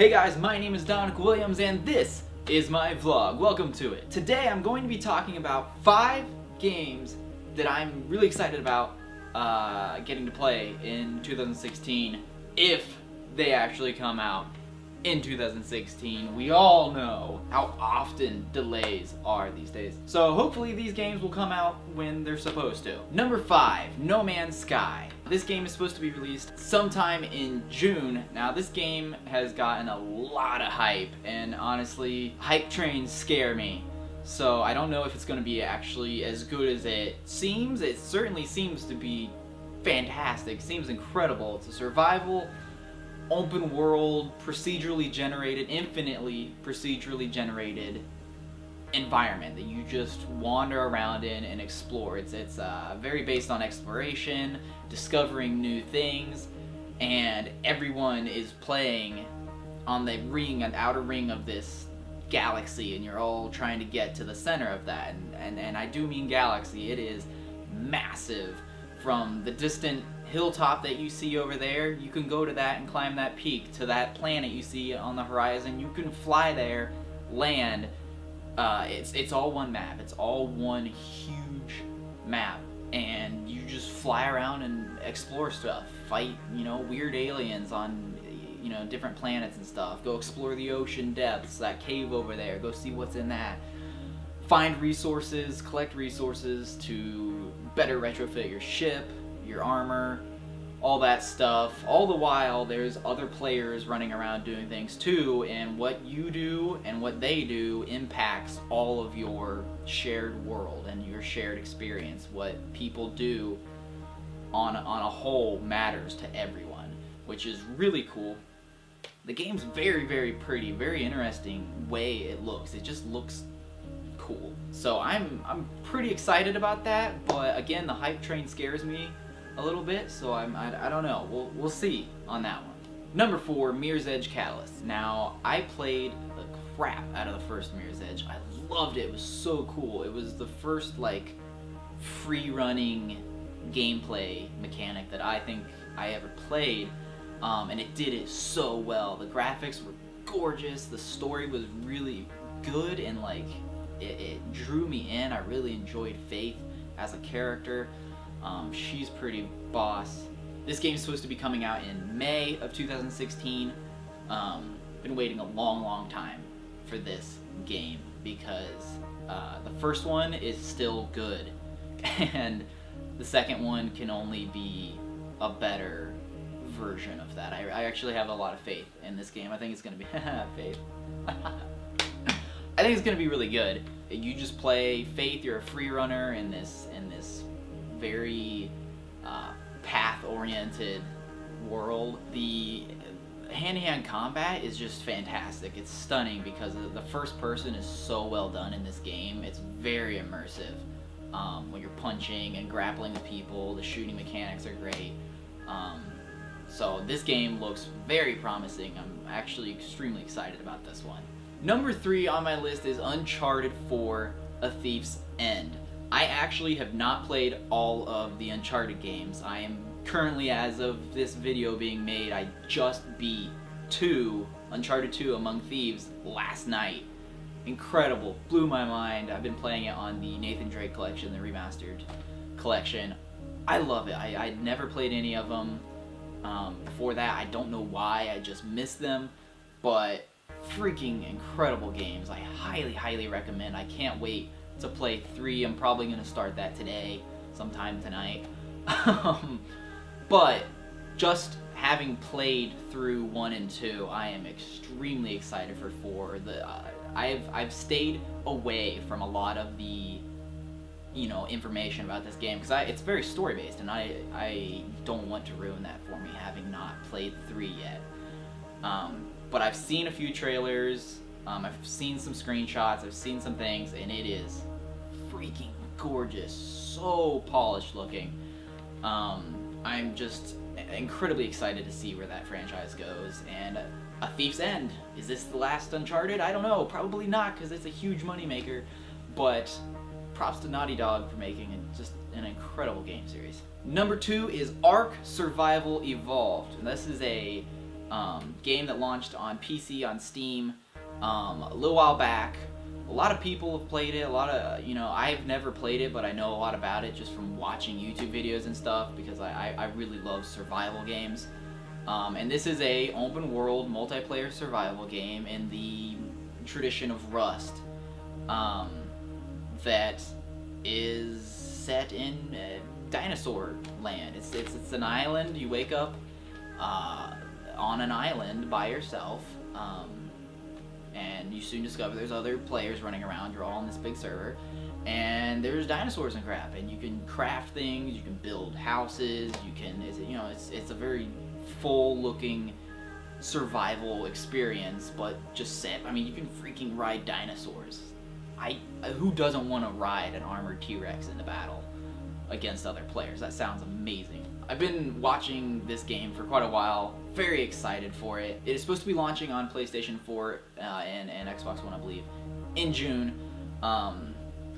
Hey guys, my name is Dominic Williams and this is my vlog. Welcome to it. Today I'm going to be talking about 5 games that I'm really excited about getting to play in 2016 if they actually come out in 2016. We all know how often delays are these days. So hopefully these games will come out when they're supposed to. Number 5, No Man's Sky. This game is supposed to be released sometime in June. Now this game has gotten a lot of hype, and honestly, hype trains scare me. So I don't know if it's going to be actually as good as it seems. It certainly seems to be fantastic. It seems incredible. It's a survival, open world, procedurally generated, infinitely procedurally generated environment that you just wander around in and explore. It's very based on exploration, discovering new things, and everyone is playing on the ring, an outer ring of this galaxy, and you're all trying to get to the center of that. And I do mean galaxy. It is massive. From the distant hilltop that you see over there, you can go to that and climb that peak, to that planet you see on the horizon. You can fly there, land. It's all one map. It's all one huge map, and you just fly around and explore stuff, fight, weird aliens on, different planets and stuff. Go explore the ocean depths, that cave over there. Go see what's in that. Find resources, collect resources to better retrofit your ship, your armor, all that stuff. All the while, there's other players running around doing things too, and what you do and what they do impacts all of your shared world and your shared experience. What people do on a whole matters to everyone, which is really cool. The game's very, very pretty, very interesting way it looks. It just looks cool. So I'm pretty excited about that, but again, the hype train scares me a little bit, so I don't know. We'll see on that one. Number 4, Mirror's Edge Catalyst. Now, I played the crap out of the first Mirror's Edge. I loved it. It was so cool. It was the first free running gameplay mechanic that I think I ever played, and it did it so well. The graphics were gorgeous. The story was really good, and it drew me in. I really enjoyed Faith as a character. She's pretty boss. This game's supposed to be coming out in May of 2016. Been waiting a long time for this game because the first one is still good, and the second one can only be a better version of that. I actually have a lot of faith in this game. I think it's gonna be faith. I think it's gonna be really good. You just play Faith. You're a free runner in this very path-oriented world. The hand-to-hand combat is just fantastic. It's stunning because the first person is so well done in this game. It's very immersive. When you're punching and grappling the people, the shooting mechanics are great. So this game looks very promising. I'm actually extremely excited about this one. Number 3 on my list is Uncharted 4: A Thief's End. I actually have not played all of the Uncharted games. I am currently, as of this video being made, I just beat Uncharted 2 Among Thieves last night. Incredible, blew my mind. I've been playing it on the Nathan Drake collection, the remastered collection. I love it. I'd never played any of them before that. I don't know why, I just missed them, but freaking incredible games. I highly recommend. I can't wait to play 3. I'm probably going to start that today, sometime tonight. But just having played through 1 and 2, I am extremely excited for 4. I've stayed away from a lot of the information about this game because it's very story based, and I don't want to ruin that for me, having not played 3 yet. But I've seen a few trailers. I've seen some screenshots, I've seen some things, and it is freaking gorgeous, so polished looking. I'm just incredibly excited to see where that franchise goes. And A Thief's End, is this the last Uncharted? I don't know, probably not, because it's a huge moneymaker, but props to Naughty Dog for making just an incredible game series. Number 2 is Ark Survival Evolved. And this is a game that launched on PC on Steam a little while back. A lot of people have played it. I've never played it, but I know a lot about it just from watching YouTube videos and stuff because I really love survival games. And this is a open world multiplayer survival game in the tradition of Rust that is set in dinosaur land. It's an island. You wake up on an island by yourself, and you soon discover there's other players running around. You're all on this big server, and there's dinosaurs and crap, and you can craft things. You can build houses. It's a very full-looking survival experience, but just set. I mean, you can freaking ride dinosaurs. Who doesn't want to ride an armored T-Rex into battle against other players? That sounds amazing. I've been watching this game for quite a while. Very excited for it. It is supposed to be launching on PlayStation 4 and Xbox One, I believe, in June,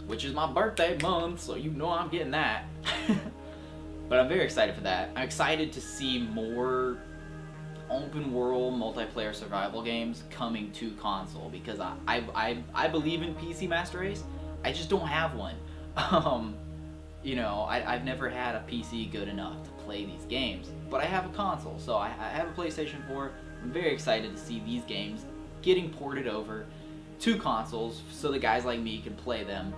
which is my birthday month, so you know I'm getting that. But I'm very excited for that. I'm excited to see more open world multiplayer survival games coming to console because I believe in PC Master Race. I just don't have one. I've never had a PC good enough to play these games, but I have a console, so I have a PlayStation 4. I'm very excited to see these games getting ported over to consoles so the guys like me can play them.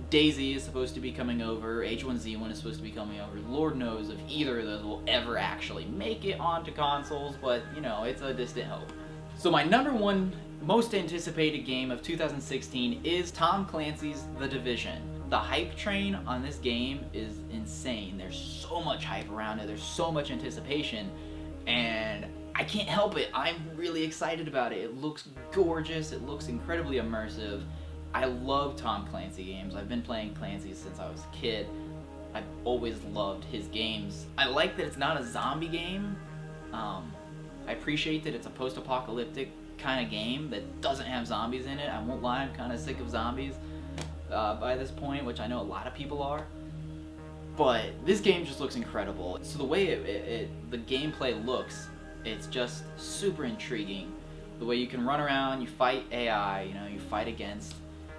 Daisy is supposed to be coming over, H1Z1 is supposed to be coming over. Lord knows if either of those will ever actually make it onto consoles, but it's a distant hope. So my number one most anticipated game of 2016 is Tom Clancy's The Division. The hype train on this game is insane. There's so much hype around it, there's so much anticipation, and I can't help it. I'm really excited about it. It looks gorgeous, it looks incredibly immersive. I love Tom Clancy games. I've been playing Clancy since I was a kid. I've always loved his games. I like that it's not a zombie game. I appreciate that it's a post-apocalyptic kind of game that doesn't have zombies in it. I won't lie, I'm kind of sick of zombies by this point, which I know a lot of people are. But this game just looks incredible. So the way the gameplay looks, it's just super intriguing. The way you can run around, you fight AI, you fight against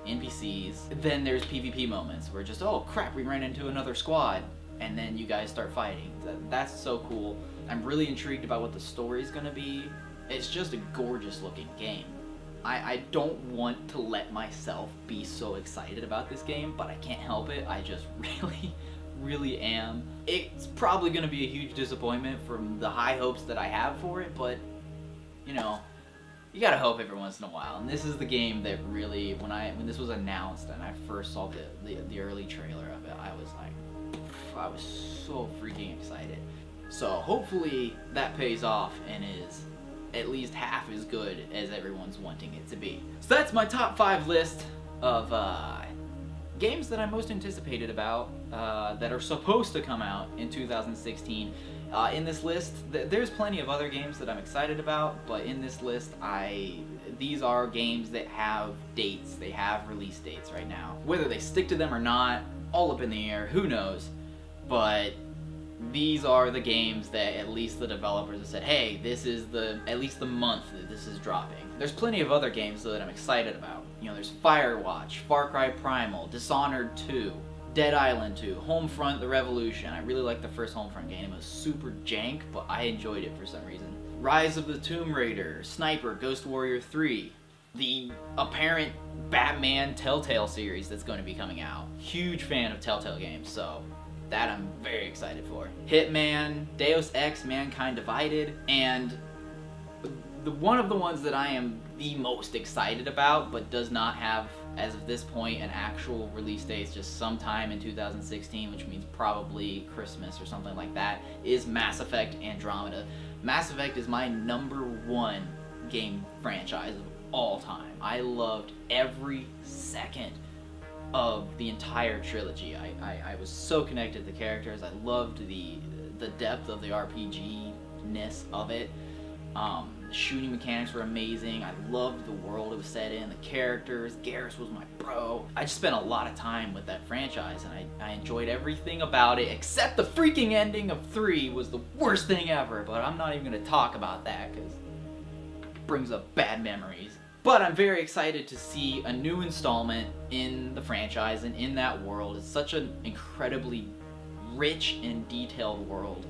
NPCs. Then there's PvP moments where just, oh crap, we ran into another squad, and then you guys start fighting. That's so cool. I'm really intrigued about what the story's gonna be. It's just a gorgeous looking game. I don't want to let myself be so excited about this game, but I can't help it. I just really am. It's probably gonna be a huge disappointment from the high hopes that I have for it, but you gotta hope every once in a while. And this is the game that really, when this was announced and I first saw the early trailer of it, I was so freaking excited. So hopefully that pays off and is at least half as good as everyone's wanting it to be. So that's my top 5 list of games that I'm most anticipated about that are supposed to come out in 2016. In this list, there's plenty of other games that I'm excited about, but in this list, these are games that have dates. They have release dates right now. Whether they stick to them or not, all up in the air, who knows? But these are the games that at least the developers have said, hey, this is at least the month that this is dropping. There's plenty of other games though that I'm excited about. There's Firewatch, Far Cry Primal, Dishonored 2, Dead Island 2, Homefront: The Revolution. I really liked the first Homefront game. It was super jank, but I enjoyed it for some reason. Rise of the Tomb Raider, Sniper, Ghost Warrior 3, the apparent Batman Telltale series that's going to be coming out. Huge fan of Telltale games, so that I'm very excited for. Hitman, Deus Ex: Mankind Divided, and one of the ones that I am the most excited about, but does not have, as of this point, an actual release date. It's just sometime in 2016, which means probably Christmas or something like that, is Mass Effect Andromeda. Mass Effect is my #1 game franchise of all time. I loved every second of the entire trilogy. I was so connected to the characters. I loved the depth of the RPG-ness of it. The shooting mechanics were amazing. I loved the world it was set in, the characters. Garrus was my bro. I just spent a lot of time with that franchise, and I enjoyed everything about it, except the freaking ending of 3 was the worst thing ever, but I'm not even going to talk about that because it brings up bad memories. But I'm very excited to see a new installment in the franchise and in that world. It's such an incredibly rich and detailed world.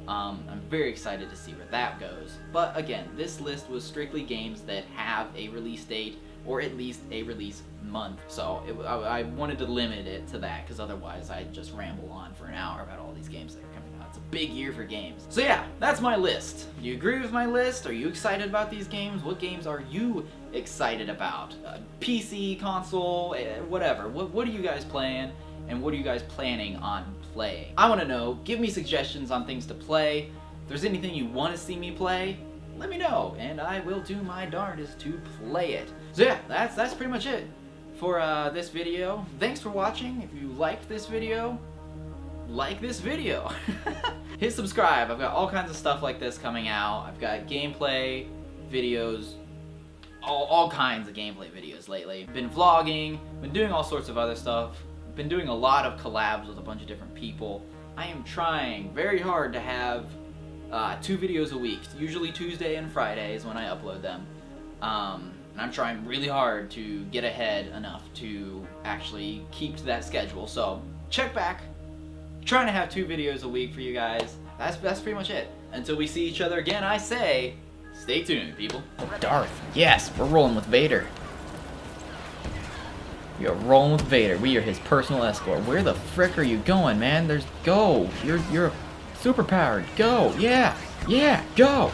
I'm very excited to see where that goes. But again, this list was strictly games that have a release date or at least a release month. So I wanted to limit it to that because otherwise I'd just ramble on for an hour about all these games that are coming out. It's a big year for games. So yeah, that's my list. Do you agree with my list? Are you excited about these games? What games are you excited about? PC, console, whatever. What are you guys playing? And what are you guys planning on playing? I want to know. Give me suggestions on things to play. If there's anything you want to see me play, let me know, and I will do my darndest to play it. So yeah, that's pretty much it for this video. Thanks for watching. If you liked this video, like this video. Hit subscribe. I've got all kinds of stuff like this coming out. I've got gameplay videos, all kinds of gameplay videos lately. Been vlogging, been doing all sorts of other stuff. Been doing a lot of collabs with a bunch of different people. I am trying very hard to have 2 videos a week, usually Tuesday and Fridays when I upload them. And I'm trying really hard to get ahead enough to actually keep to that schedule. So check back. Trying to have 2 videos a week for you guys. That's pretty much it. Until we see each other again, I say, stay tuned, people. Darth, yes, we're rolling with Vader. You're rolling with Vader. We are his personal escort. Where the frick are you going, man? Go. You're super powered. Go. Yeah. Go.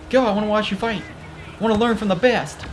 Go. I want to watch you fight. I want to learn from the best.